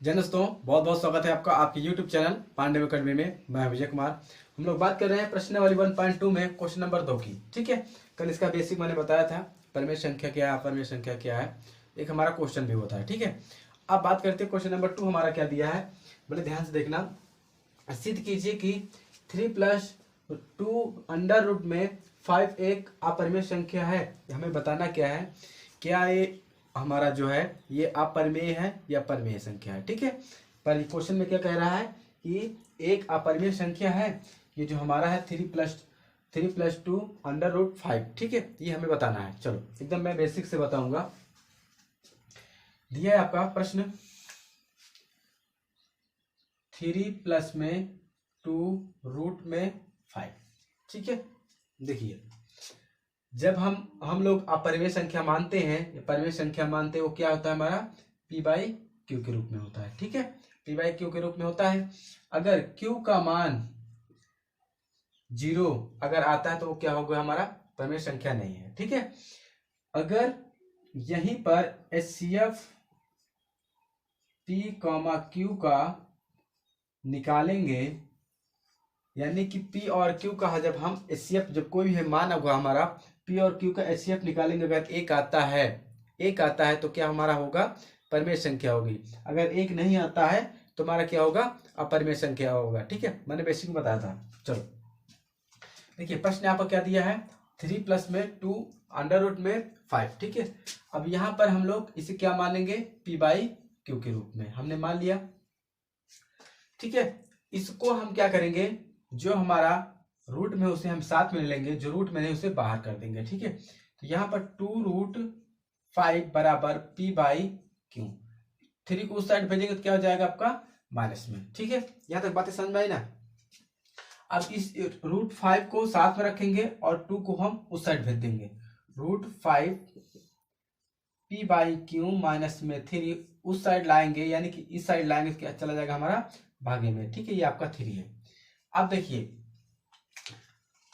जय दोस्तों, बहुत बहुत स्वागत है आपका आपके YouTube चैनल पांडव अकेडमी में। मैं विजय कुमार। हम लोग बात कर रहे हैं प्रश्नावली 1.2 में क्वेश्चन नंबर 2 की। ठीक है, कल इसका बेसिक मैंने बताया था, परिमेय संख्या क्या है, अपरिमेय संख्या क्या है, एक हमारा क्वेश्चन भी होता है। ठीक है, अब बात करते हैं क्वेश्चन नंबर 2 हमारा क्या दिया है। बड़े ध्यान से देखना, सिद्ध कीजिए कि 3+2 अंडर रूट में 5 एक अपरिमेय संख्या है। हमें बताना क्या है, क्या ये हमारा जो है ये अपरिमेय है या परिमेय संख्या है। ठीक है, पर क्वेश्चन में क्या कह रहा है कि एक अपरिमेय संख्या है, ये जो हमारा है 3+2 अंडर रूट 5। ठीक है, ये हमें बताना है। चलो एकदम मैं बेसिक से बताऊंगा। दिया है आपका प्रश्न 3+2√5। ठीक है, देखिए जब हम लोग अपरिमेय संख्या मानते हैं, परिमेय संख्या मानते हैं, वो क्या होता है हमारा p/q के रूप में होता है। ठीक है, p/q के रूप में होता है। अगर q का मान 0 अगर आता है तो वो क्या होगा, हमारा परिमेय संख्या नहीं है। ठीक है, अगर यहीं पर HCF p, q का निकालेंगे, यानी कि p और q का जब हम HCF जब कोई भी मान होगा हमारा p और q का HCF निकालेंगे, अगर एक आता है तो क्या हमारा होगा, परिमेय संख्या होगी। अगर एक नहीं आता है तो हमारा क्या होगा, अपरिमेय संख्या होगा। ठीक है, मैंने बेसिक में बताया था। चलो देखिए प्रश्न यहाँ पर क्या दिया है, 3+2 अंडर रूट में 5। ठीक है, अब यहाँ पर हम लोग इसे क्या मानेंगे, p/q के रूप में हमने मान लिया। ठीक है, इसको हम क्या करेंगे, जो हमारा रूट में उसे हम साथ में ले लेंगे, जो रूट में नहीं उसे बाहर कर देंगे। ठीक है, तो यहाँ पर 2√5 बराबर p/q। 3 को उस साइड भेजेंगे तो क्या हो जाएगा आपका माइनस में। ठीक है, यहाँ तक बातें समझ में आई ना। अब इस √5 को साथ में रखेंगे और 2 को हम उस साइड भेज देंगे। √5 p/q माइनस में 3 उस साइड लाएंगे, यानी कि इस साइड लाएंगे तो क्या चला जाएगा हमारा भागे में। ठीक है, ये आपका 3 है। अब देखिए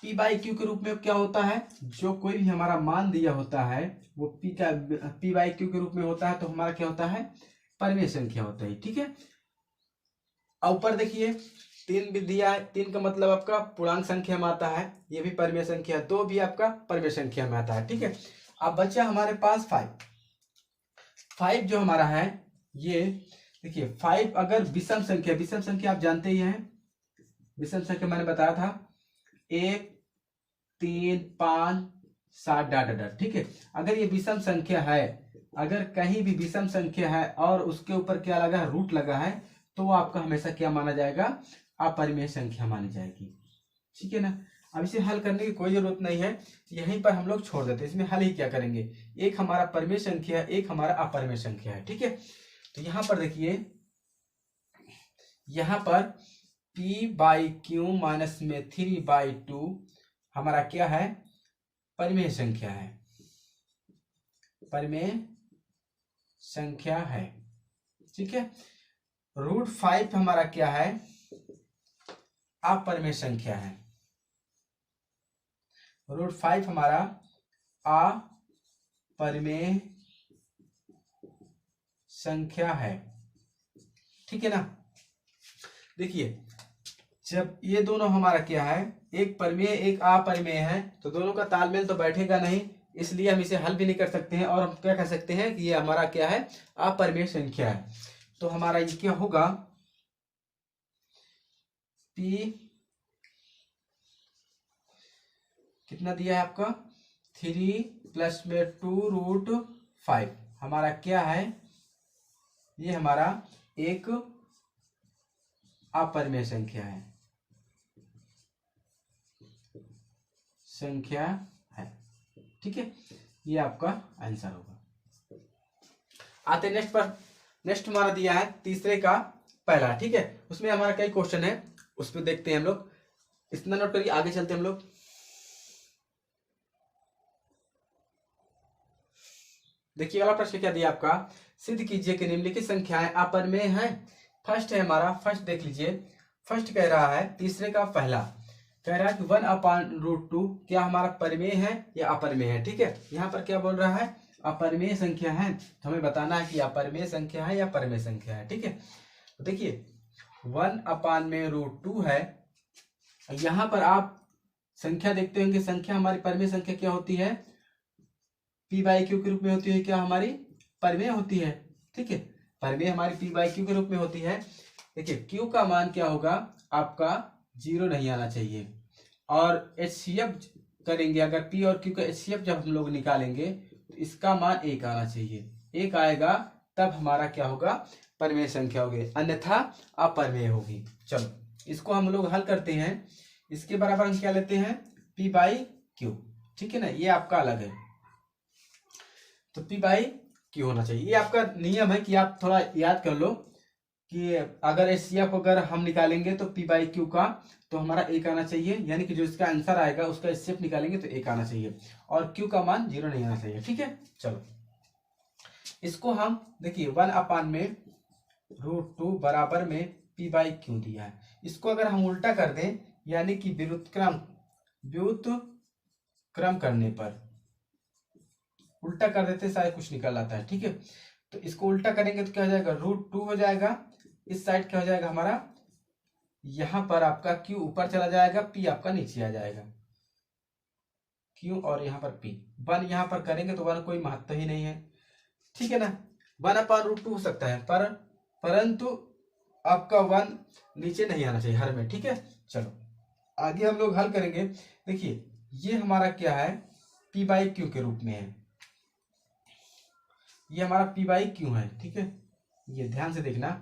p/q के रूप में क्या होता है, जो कोई भी हमारा मान दिया होता है वो p/q के रूप में होता है, तो हमारा क्या होता है, परिमेय संख्या होता है। ठीक है, ऊपर देखिए 3 भी दिया है, 3 का मतलब आपका पूर्णांक संख्या में आता है, ये भी परिमेय संख्या। 2 भी आपका परिमेय संख्या में आता है। ठीक है, अब बचा हमारे पास 5 जो हमारा है, ये देखिए 5 अगर विषम संख्या आप जानते ही हैं, विषम संख्या मैंने बताया था 1, 3, 5, 7 डॉट डॉट। ठीक है, अगर ये विषम संख्या है, अगर कहीं भी विषम संख्या है और उसके ऊपर क्या लगा है, रूट लगा है, तो वो आपका हमेशा क्या माना जाएगा, अपरिमेय संख्या मानी जाएगी। ठीक है ना। अब इसे हल करने की कोई जरूरत नहीं है, यहीं पर हम लोग छोड़ देते हैं। इसमें हल ही क्या करेंगे, एक हमारा परिमेय संख्या है, एक हमारा अपरिमेय संख्या है। ठीक है, तो यहां पर देखिए, यहां पर p/q माइनस में 3/2 हमारा क्या है, परिमेय संख्या है, परिमेय संख्या है। ठीक है, √5 हमारा क्या है, अपरिमेय संख्या है। √5 हमारा अपरिमेय संख्या है। ठीक है ना। देखिए जब ये दोनों हमारा क्या है, एक परिमेय एक अपरिमेय है, तो दोनों का तालमेल तो बैठेगा नहीं, इसलिए हम इसे हल भी नहीं कर सकते हैं। और हम क्या कह सकते हैं कि ये हमारा क्या है, अपरिमेय संख्या है। तो हमारा ये क्या होगा, p कितना दिया है आपका, 3+2√5 हमारा क्या है, ये हमारा एक अपरिमेय संख्या है, ठीक है, ये आपका आंसर होगा। आते नेक्स्ट पर। नेक्स्ट हमारा दिया है तीसरे का पहला। ठीक है, उसमें हमारा कई क्वेश्चन है, उस पर देखते हैं हम लोग। इतना नोट करिए, आगे चलते हैं हम लोग। देखिए वाला प्रश्न क्या दिया आपका, सिद्ध कीजिए कि निम्नलिखित संख्याएं अपरिमेय हैं। फर्स्ट है हमारा, फर्स्ट देख लीजिए, फर्स्ट कह रहा है तीसरे का पहला, कह रहा है कि 1/√2 क्या हमारा परिमेय है या अपरिमेय है। ठीक है, यहाँ पर क्या बोल रहा है, अपरिमेय संख्या है तो हमें बताना है कि अपरिमेय संख्या है या परिमेय संख्या है। ठीक है, तो देखिए 1/√2 है। यहां पर आप संख्या देखते होंगे, संख्या हमारी परिमेय संख्या क्या होती है, p/q के रूप में होती है। क्या हमारी परिमेय होती है। ठीक है, परिमेय हमारी p/q के रूप में होती है। देखिए q का मान क्या होगा आपका 0 नहीं आना चाहिए, और HCF करेंगे अगर p और q का HCF जब हम लोग निकालेंगे तो इसका मान 1 आना चाहिए। 1 आएगा तब हमारा क्या होगा, परिमेय संख्या होगी, अन्यथा अपरिमेय होगी। चलो इसको हम लोग हल करते हैं। इसके बराबर हम क्या लेते हैं, p/q। ठीक है ना, ये आपका अलग है, तो p/q होना चाहिए। ये आपका नियम है कि आप थोड़ा याद कर लो कि अगर HCF अगर हम निकालेंगे तो p/q का तो हमारा 1 आना चाहिए, यानी कि जो इसका आंसर आएगा उसका HCF निकालेंगे तो 1 आना चाहिए, और q का मान 0 नहीं आना चाहिए। ठीक है, चलो इसको हम देखिए 1/√2 बराबर में p/q दिया है। इसको अगर हम उल्टा कर दें, यानी कि व्युत्क्रम करने पर उल्टा कर देते शायद कुछ निकल आता है। ठीक है, तो इसको उल्टा करेंगे तो क्या हो जाएगा, √2 हो जाएगा। इस साइड क्या हो जाएगा हमारा, यहां पर आपका q ऊपर चला जाएगा, p आपका नीचे आ जाएगा, q और यहाँ पर p। 1 यहाँ पर करेंगे तो 1 कोई महत्व ही नहीं है। ठीक है ना, 1/√2 हो सकता है परंतु आपका 1 नीचे नहीं आना चाहिए हर में। ठीक है, चलो आगे हम लोग हल करेंगे। देखिए ये हमारा क्या है, p/q के रूप में है, ये हमारा p/q है। ठीक है, ये ध्यान से देखना,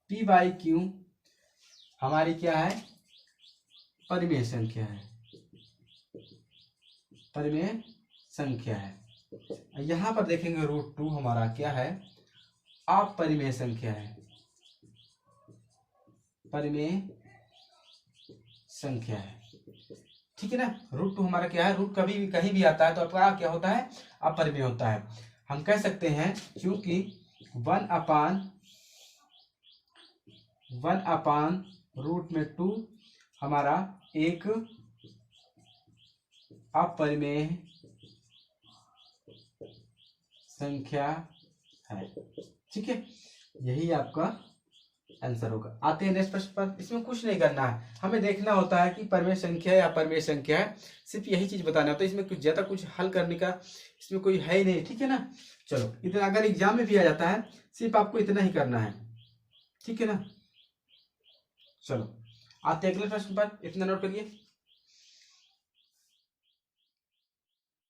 p/q हमारी क्या है, परिमेय संख्या है, परिमेय संख्या है। यहां पर देखेंगे √2 हमारा क्या है, अपरिमेय संख्या है, परिमेय संख्या है। ठीक है ना, √2 हमारा क्या है, रूट कभी भी कहीं भी आता है तो आपका क्या होता है, अपरिमेय होता है। हम कह सकते हैं क्योंकि 1/√2 हमारा एक अपरिमेय संख्या है। ठीक है, यही आपका आंसर होगा। आते हैं नेक्स्ट प्रश्न पर। इसमें कुछ नहीं करना है, हमें देखना होता है कि परिमेय संख्या है या अपरिमेय संख्या है, सिर्फ यही चीज बताना होता है। इसमें कुछ ज्यादा कुछ हल करने का इसमें कोई है ही नहीं। ठीक है ना, चलो इतना अगर एग्जाम में भी आ जाता है, सिर्फ आपको इतना ही करना है। ठीक है ना, चलो आते हैं अगले प्रश्न पर, इतना नोट करिए।